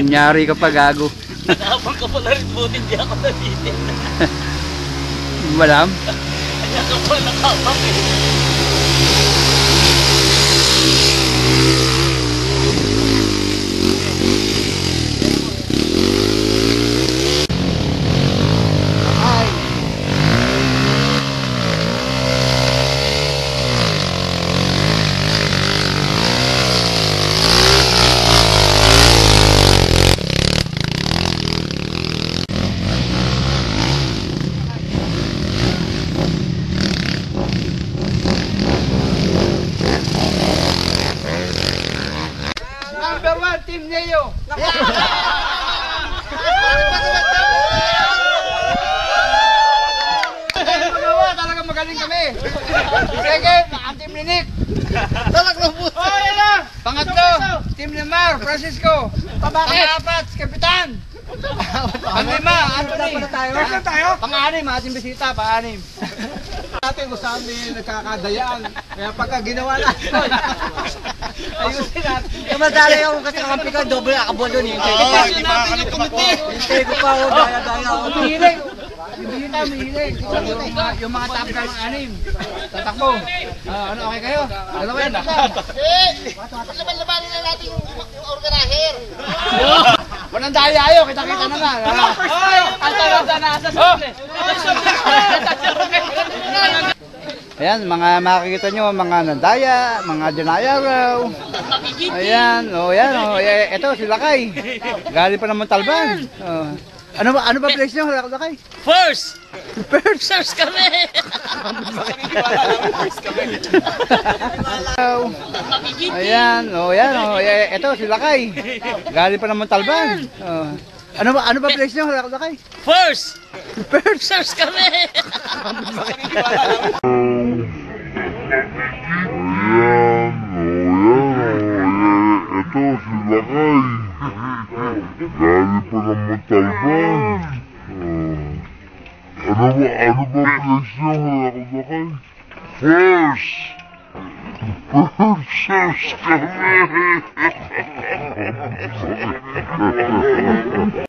Kunyari ka pa, gago. Nakabang ka pala rin, buti di ako nabitin. Walam? Kanya ka pala nakabang eh. Number 1, Team Neo. Magawa, talaga magaling kami. Second, ang Team Ninik. Talagang puso. Oh, yan na. Pangatlo, Team Lemar, Francisco. Pang-apat, Kapitan. Pang-lima, Anthony. Pang-anim, ating bisita, pang-anim. Natin kung saan may nagkakadayaan. Kaya pagka ginawa natin, ayusin natin. Kamadali yung kakampi ko, doble akabol yun. Hindi makakalit ako. Hintay ko pa ako, daya-daya ako. Mihilig. Mihilig. Yung mga top guys, anim. Tatakbo. Ano, okay kayo? Dalawa yan. Laban-labanin na natin yung organizer. Walang daya ayo, kita-kita naman. Ang tarada na sa simple. Ayan, mga makikita nyo, mga nandaya, mga dinaya raw. Ayan, o yan, o. Ito, si Lakay. Galing pa naman Talban. Oh. Ano ba place nyo, Lakay? First! First kami! Ayan, o yan, o. Ito, si Lakay. Galing pa naman Talban. Oh. Ano ba place nyo, Lakay? First! First kami! Ito si Lakay. Galing pa naman Talban. Ano ba place nyo, Lakay? First kami.